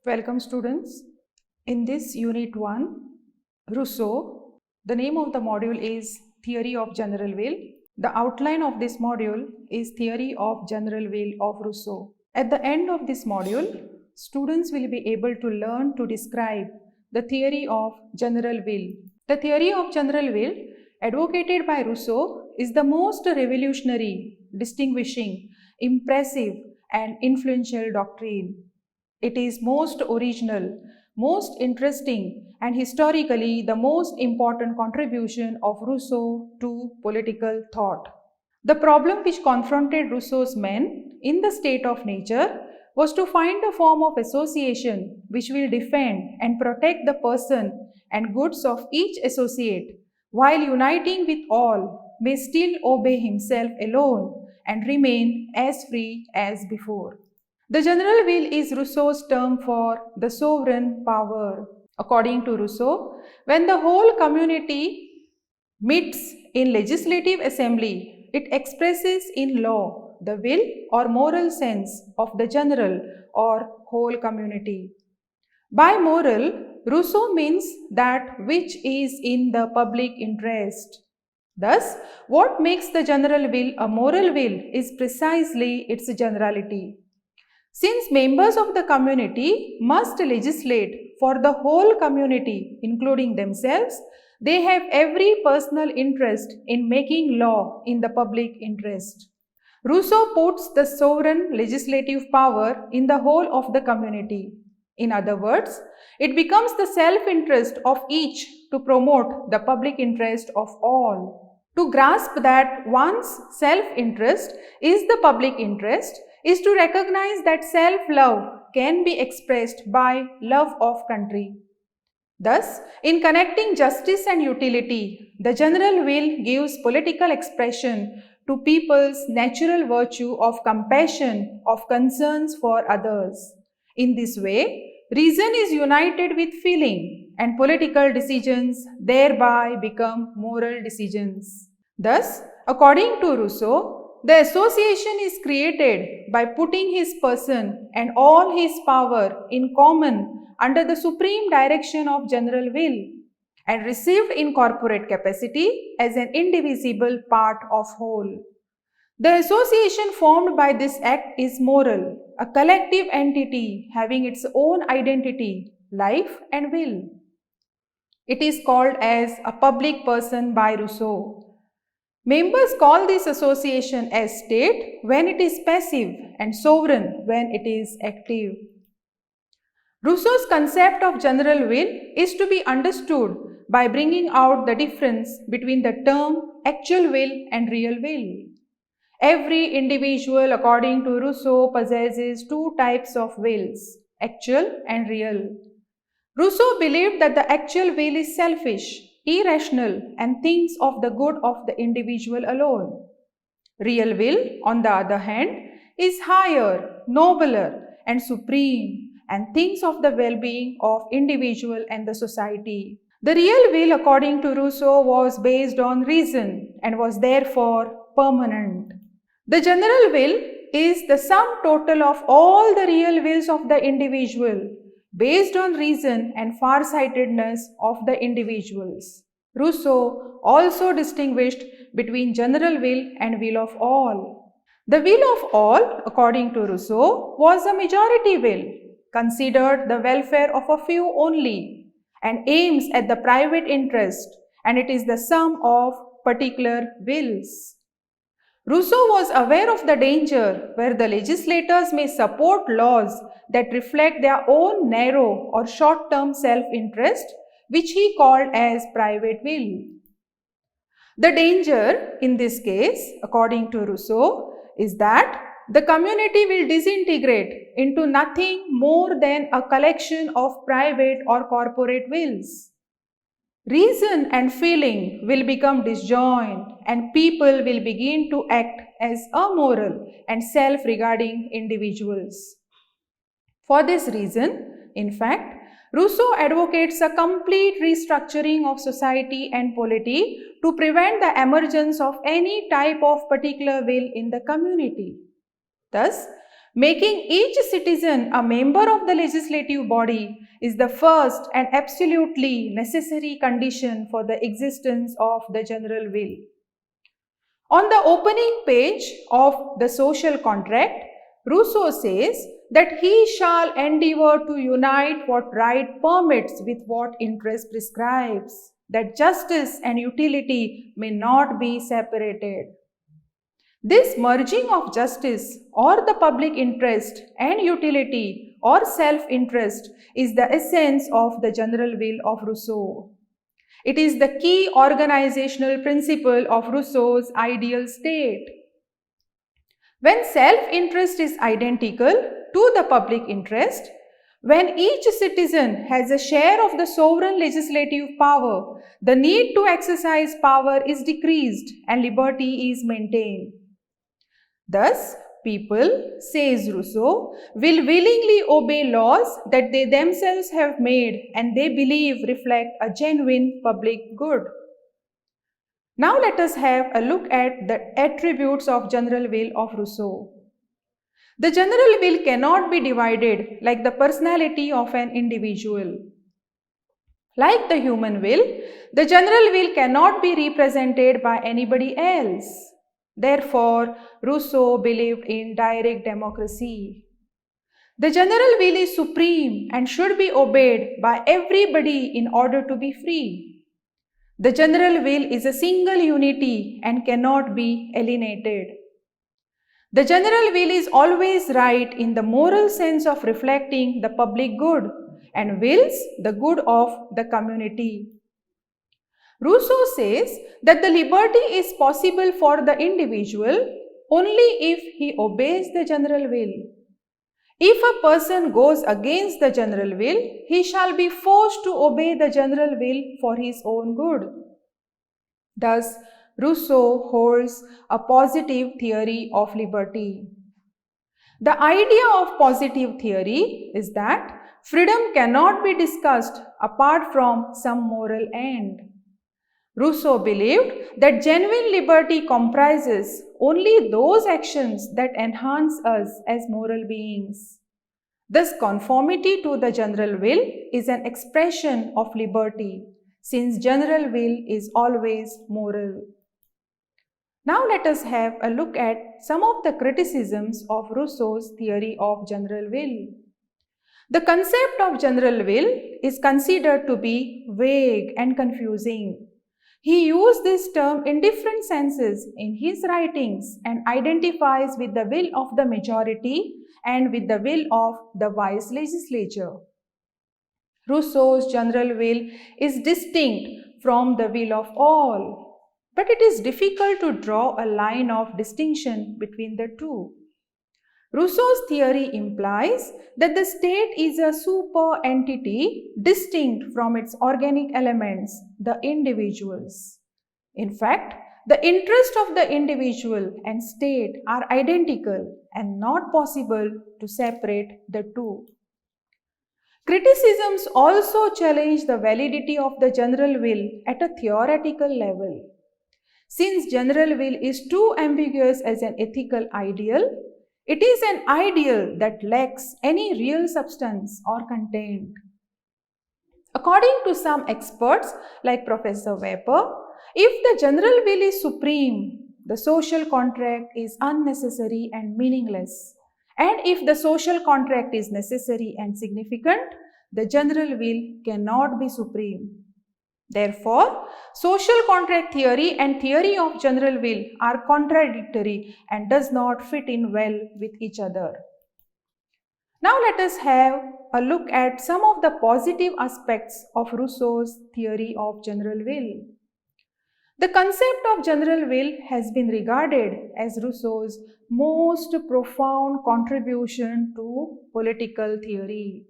Welcome students. In this unit 1, Rousseau, the name of the module is Theory of General Will. The outline of this module is Theory of General Will of Rousseau. At the end of this module, students will be able to learn to describe the theory of general will. The theory of general will advocated by Rousseau is the most revolutionary, distinguishing, impressive and influential doctrine. It is most original, most interesting and historically the most important contribution of Rousseau to political thought. The problem which confronted Rousseau's men in the state of nature was to find a form of association which will defend and protect the person and goods of each associate, while uniting with all may still obey himself alone and remain as free as before. The general will is Rousseau's term for the sovereign power. According to Rousseau, when the whole community meets in legislative assembly, it expresses in law the will or moral sense of the general or whole community. By moral, Rousseau means that which is in the public interest. Thus, what makes the general will a moral will is precisely its generality. Since members of the community must legislate for the whole community, including themselves, they have every personal interest in making law in the public interest. Rousseau puts the sovereign legislative power in the whole of the community. In other words, it becomes the self-interest of each to promote the public interest of all. To grasp that one's self-interest is the public interest is to recognize that self-love can be expressed by love of country. Thus, in connecting justice and utility, the general will gives political expression to people's natural virtue of compassion, of concerns for others. In this way, reason is united with feeling and political decisions thereby become moral decisions. Thus, according to Rousseau, the association is created by putting his person and all his power in common under the supreme direction of general will and received in corporate capacity as an indivisible part of whole. The association formed by this act is moral, a collective entity having its own identity, life and will. It is called as a public person by Rousseau. Members call this association as state when it is passive and sovereign when it is active. Rousseau's concept of general will is to be understood by bringing out the difference between the term actual will and real will. Every individual, according to Rousseau, possesses two types of wills, actual and real. Rousseau believed that the actual will is selfish, irrational and thinks of the good of the individual alone. Real will, on the other hand, is higher, nobler and supreme and thinks of the well-being of individual and the society. The real will, according to Rousseau, was based on reason and was therefore permanent. The general will is the sum total of all the real wills of the individual, based on reason and far-sightedness of the individuals. Rousseau also distinguished between general will and will of all. The will of all, according to Rousseau, was a majority will, considered the welfare of a few only, and aims at the private interest, and it is the sum of particular wills. Rousseau was aware of the danger where the legislators may support laws that reflect their own narrow or short-term self-interest, which he called as private will. The danger in this case, according to Rousseau, is that the community will disintegrate into nothing more than a collection of private or corporate wills. Reason and feeling will become disjoined and people will begin to act as amoral and self-regarding individuals. For this reason, in fact, Rousseau advocates a complete restructuring of society and polity to prevent the emergence of any type of particular will in the community. Thus, Making each citizen a member of the legislative body is the first and absolutely necessary condition for the existence of the general will. On the opening page of the social contract, Rousseau says that he shall endeavor to unite what right permits with what interest prescribes, that justice and utility may not be separated. This merging of justice or the public interest and utility or self-interest is the essence of the general will of Rousseau. It is the key organizational principle of Rousseau's ideal state. When self-interest is identical to the public interest, when each citizen has a share of the sovereign legislative power, the need to exercise power is decreased and liberty is maintained. Thus, people, says Rousseau, will willingly obey laws that they themselves have made and they believe reflect a genuine public good. Now let us have a look at the attributes of general will of Rousseau. The general will cannot be divided like the personality of an individual. Like the human will, the general will cannot be represented by anybody else. Therefore, Rousseau believed in direct democracy. The general will is supreme and should be obeyed by everybody in order to be free. The general will is a single unity and cannot be alienated. The general will is always right in the moral sense of reflecting the public good and wills the good of the community. Rousseau says that the liberty is possible for the individual only if he obeys the general will. If a person goes against the general will, he shall be forced to obey the general will for his own good. Thus, Rousseau holds a positive theory of liberty. The idea of positive theory is that freedom cannot be discussed apart from some moral end. Rousseau believed that genuine liberty comprises only those actions that enhance us as moral beings. Thus, conformity to the general will is an expression of liberty, since general will is always moral. Now let us have a look at some of the criticisms of Rousseau's theory of general will. The concept of general will is considered to be vague and confusing. He used this term in different senses in his writings and identifies with the will of the majority and with the will of the vice legislature. Rousseau's general will is distinct from the will of all, but it is difficult to draw a line of distinction between the two. Rousseau's theory implies that the state is a super entity distinct from its organic elements, the individuals. In fact, the interest of the individual and state are identical and not possible to separate the two. Criticisms also challenge the validity of the general will at a theoretical level. Since general will is too ambiguous as an ethical ideal, it is an ideal that lacks any real substance or content. According to some experts like Professor Weber, if the general will is supreme, the social contract is unnecessary and meaningless. And if the social contract is necessary and significant, the general will cannot be supreme. Therefore, social contract theory and theory of general will are contradictory and does not fit in well with each other. Now let us have a look at some of the positive aspects of Rousseau's theory of general will. The concept of general will has been regarded as Rousseau's most profound contribution to political theory.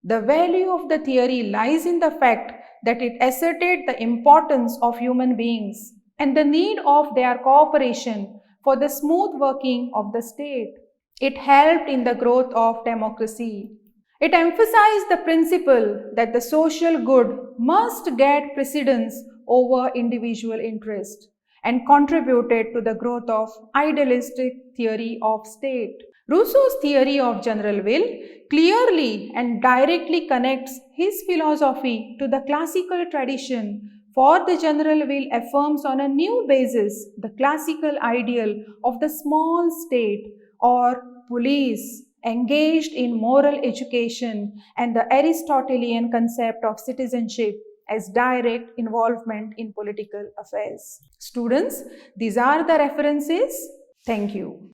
The value of the theory lies in the fact that it asserted the importance of human beings and the need of their cooperation for the smooth working of the state. It helped in the growth of democracy. It emphasized the principle that the social good must get precedence over individual interest and contributed to the growth of idealistic theory of state. Rousseau's theory of general will clearly and directly connects his philosophy to the classical tradition, for the general will affirms on a new basis the classical ideal of the small state or police engaged in moral education and the Aristotelian concept of citizenship as direct involvement in political affairs. Students, these are the references. Thank you.